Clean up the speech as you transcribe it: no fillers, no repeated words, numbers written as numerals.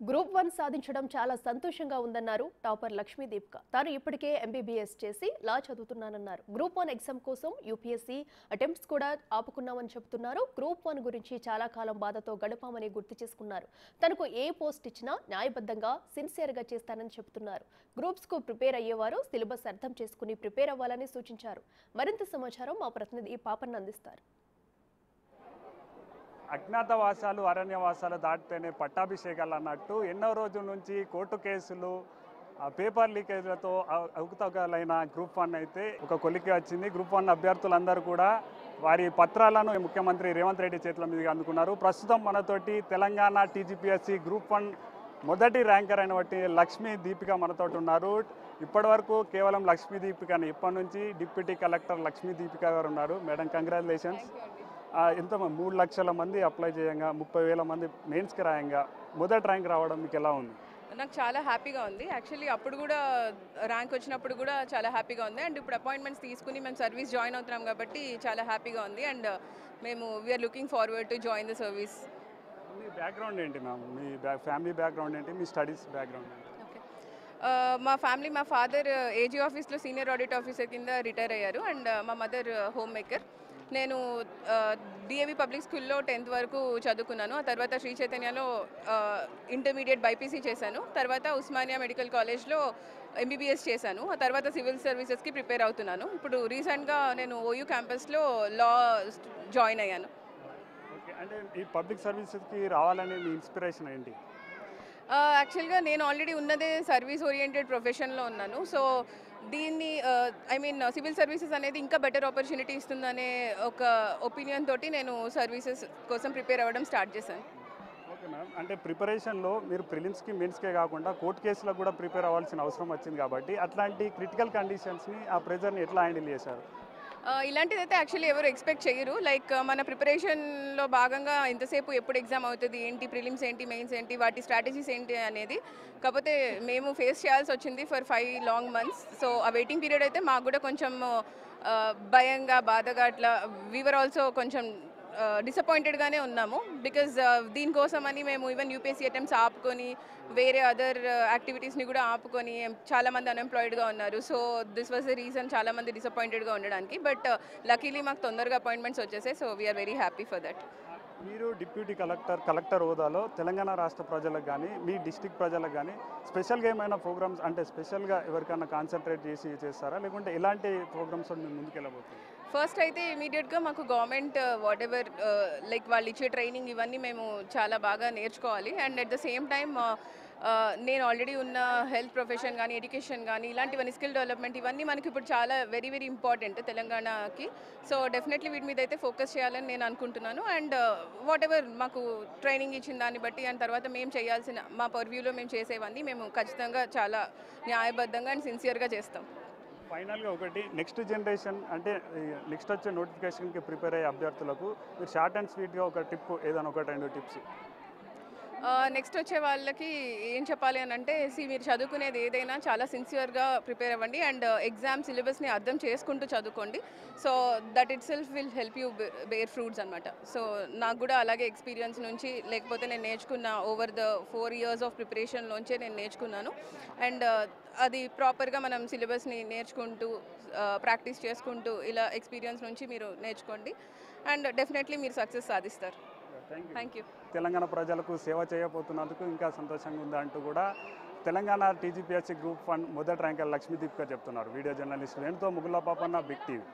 Group 1 సాధించడం చాలా సంతోషంగా ఉందన్నారు టాపర్ లక్ష్మీ దీపిక. తాను ఇప్పటికే ఎంబీబీఎస్ చేసి లా చదువుతున్నానన్నారు. గ్రూప్ 1 ఎగ్జామ్ కోసం యూపీఎస్సీ అటెంప్ట్స్ కూడా ఆపుకున్నామని చెబుతున్నారు. గ్రూప్ 1 గురించి చాలా కాలం బాధతో గడిపామని గుర్తు చేసుకున్నారు. తనకు ఏ పోస్ట్ ఇచ్చినా న్యాయబద్ధంగా సిన్సియర్గా చేస్తానని చెబుతున్నారు. గ్రూప్స్ కు ప్రిపేర్ అయ్యేవారు సిలబస్ అర్థం చేసుకుని ప్రిపేర్ అవ్వాలని సూచించారు. మరింత సమాచారం మా ప్రతినిధి పాపన్న అందిస్తారు. అజ్ఞాతవాసాలు అరణ్యవాసాలు దాటితేనే పట్టాభిషేకాలు అన్నట్టు ఎన్నో రోజుల నుంచి కోర్టు కేసులు పేపర్ లీకేజ్లతో అవకతవకలైన గ్రూప్ 1 అయితే ఒక కొలిక్కి వచ్చింది. గ్రూప్ 1 అభ్యర్థులందరూ కూడా వారి పత్రాలను ముఖ్యమంత్రి రేవంత్ రెడ్డి చేతుల మీదుగా అందుకున్నారు. ప్రస్తుతం మనతోటి తెలంగాణ టీజీపీఎస్సీ గ్రూప్ 1 మొదటి ర్యాంకర్ అయినటువంటి లక్ష్మీ దీపిక మనతోటి ఉన్నారు. ఇప్పటి వరకు కేవలం లక్ష్మీ దీపికని, ఇప్పటి నుంచి డిప్యూటీ కలెక్టర్ లక్ష్మీ దీపిక గారు ఉన్నారు. Madam, congratulations. ఎంత 3 లక్షల మంది అప్లై చేయంగా 30,000 మంది మెయిన్స్కి రాయంగా మొదటి ర్యాంక్ రావడం మీకు ఎలా ఉంది? నాకు చాలా హ్యాపీగా ఉంది. యాక్చువల్లీ అప్పుడు కూడా ర్యాంక్ వచ్చినప్పుడు కూడా చాలా హ్యాపీగా ఉంది. అండ్ ఇప్పుడు అపాయింట్మెంట్స్ తీసుకుని మేము సర్వీస్ జాయిన్ అవుతున్నాం కాబట్టి చాలా హ్యాపీగా ఉంది. అండ్ మేము we're looking forward to join the service. మీ బ్యాక్గ్రౌండ్ ఏంటి మ్యామ్? మీ ఫ్యామిలీ బ్యాక్గ్రౌండ్ ఏంటి? మీ స్టడీస్ బ్యాక్గ్రౌండ్ ఏంటి? మా ఫాదర్ ఏజీ ఆఫీస్లో సీనియర్ ఆడిట్ ఆఫీసర్ కింద రిటైర్ అయ్యారు. అండ్ మా మదర్ హోమ్ మేకర్. నేను డిఏవి పబ్లిక్ స్కూల్లో 10th వరకు చదువుకున్నాను. ఆ తర్వాత శ్రీ చైతన్యలో ఇంటర్మీడియట్ బైపీసీ చేశాను. తర్వాత ఉస్మానియా మెడికల్ కాలేజ్లో ఎంబీబీఎస్ చేశాను. ఆ తర్వాత సివిల్ సర్వీసెస్కి ప్రిపేర్ అవుతున్నాను. ఇప్పుడు రీసెంట్గా నేను ఓయూ క్యాంపస్లో లా జాయిన్ అయ్యాను. ఓకే, అంటే ఈ పబ్లిక్ సర్వీసెస్కి రావాలనే మీ ఇన్స్పిరేషన్ ఏంటి? యాక్చువల్గా నేను ఆల్రెడీ ఉన్నదే సర్వీస్ ఓరియంటెడ్ ప్రొఫెషన్లో ఉన్నాను. సో దీన్ని సివిల్ సర్వీసెస్ అనేది ఇంకా బెటర్ ఆపర్చునిటీ ఇస్తుందనే ఒక ఒపీనియన్ తోటి నేను సర్వీసెస్ కోసం ప్రిపేర్ అవ్వడం స్టార్ట్ చేశాను. ఓకే మ్యామ్, అంటే ప్రిపరేషన్లో మీరు ప్రిలిమ్స్కి మెయిన్స్కే కాకుండా కోర్టు కేసులకు కూడా ప్రిపేర్ అవ్వాల్సిన అవసరం వచ్చింది కాబట్టి అట్లాంటి క్రిటికల్ కండిషన్స్ని ఆ ప్రెజర్ని ఎట్లా హ్యాండిల్ చేశారు? ఇలాంటిదైతే యాక్చువల్లీ ఎవరు ఎక్స్పెక్ట్ చేయరు. లైక్ మన ప్రిపరేషన్లో భాగంగా ఎంతసేపు ఎప్పుడు ఎగ్జామ్ అవుతుంది ఏంటి, ప్రిలిమ్స్ ఏంటి, మెయిన్స్ ఏంటి, వాటి స్ట్రాటజీస్ ఏంటి అనేది. కాకపోతే మేము ఫేస్ చేయాల్సి వచ్చింది ఫర్ 5 long months. సో ఆ వెయిటింగ్ పీరియడ్ అయితే మాకు కూడా కొంచెం భయంగా, బాధగా అట్లా వీవర్ ఆల్సో కొంచెం డిసప్పాయింటెడ్గానే ఉన్నాము. బికాజ్ దీనికోసమని మేము ఈవెన్ యూపీఎస్సీ అటెంప్ట్స్ ఆపుకొని వేరే అదర్ యాక్టివిటీస్ని కూడా ఆపుకొని చాలామంది అన్ఎంప్లాయిడ్గా ఉన్నారు. So this was the reason చాలామంది డిసప్పాయింటెడ్గా ఉండడానికి. బట్ లక్కీలీ మాకు తొందరగా అపాయింట్మెంట్స్ వచ్చేసాయి. So we're very happy for that. మీరు డిప్యూటీ కలెక్టర్ హోదాలో తెలంగాణ రాష్ట్ర ప్రజలకు కానీ మీ డిస్టిక్ ప్రజలకు కానీ స్పెషల్గా ఏమైనా ప్రోగ్రామ్స్, అంటే స్పెషల్గా ఎవరికైనా కాన్సన్ట్రేట్ చేస్తారా, లేకుంటే ఎలాంటి ప్రోగ్రామ్స్ మేము ముందుకు వెళ్ళబోతుంది? ఫస్ట్ అయితే ఇమీడియట్గా మాకు గవర్నమెంట్ వాట్ ఎవర్ లైక్ వాళ్ళు ఇచ్చే ట్రైనింగ్ ఇవన్నీ మేము చాలా బాగా నేర్చుకోవాలి. And at the same time నేను ఆల్రెడీ ఉన్న హెల్త్ ప్రొఫెషన్ కానీ, ఎడ్యుకేషన్ కానీ, ఇలాంటివన్నీ స్కిల్ డెవలప్మెంట్ ఇవన్నీ మనకి ఇప్పుడు చాలా వెరీ వెరీ ఇంపార్టెంట్ తెలంగాణకి. సో డెఫినెట్లీ వీటి మీద అయితే ఫోకస్ చేయాలని నేను అనుకుంటున్నాను. అండ్ వాట్ ఎవర్ మాకు ట్రైనింగ్ ఇచ్చిన దాన్ని బట్టి అండ్ తర్వాత మేము చేయాల్సిన మా పర్వ్యూలో మేము చేసేవన్నీ మేము ఖచ్చితంగా చాలా న్యాయబద్ధంగా అండ్ సిన్సియర్గా చేస్తాం. ఫైనల్గా ఒకటి, నెక్స్ట్ జనరేషన్ అంటే నెక్స్ట్ వచ్చే నోటిఫికేషన్కి ప్రిపేర్ అయ్యే అభ్యర్థులకు మీరు షార్ట్ అండ్ స్వీట్గా ఒక టిప్, ఏదైనా ఒక 2 టిప్స్. నెక్స్ట్ వచ్చే వాళ్ళకి ఏం చెప్పాలి అని అంటే, మీరు చదువుకునేది ఏదైనా చాలా సిన్సియర్గా ప్రిపేర్ అవ్వండి. అండ్ ఎగ్జామ్ సిలబస్ని అర్థం చేసుకుంటూ చదువుకోండి. So that itself will help you bear fruits అనమాట. సో నాకు కూడా అలాగే ఎక్స్పీరియన్స్ నుంచి, లేకపోతే నేను నేర్చుకున్న ఓవర్ ద 4 years ఆఫ్ ప్రిపరేషన్లోంచే నేను నేర్చుకున్నాను. అండ్ అది ప్రాపర్గా మనం సిలబస్ని నేర్చుకుంటూ ప్రాక్టీస్ చేసుకుంటూ ఇలా ఎక్స్పీరియన్స్ నుంచి మీరు నేర్చుకోండి. అండ్ డెఫినెట్లీ మీరు సక్సెస్ సాధిస్తారు. Thank you. తెలంగాణ ప్రజలకు సేవ చేయబోతున్నందుకు ఇంకా సంతోషంగా ఉంది అంటూ కూడా తెలంగాణ టీజీపీఎస్సీ గ్రూప్ 1 మొదటి ర్యాంకర్ లక్ష్మీ దీపిక చెప్తున్నారు. వీడియో జర్నలిస్ట్ వేణుతో ముగుళ్ళ పాపన్న, బిగ్ టీవీ.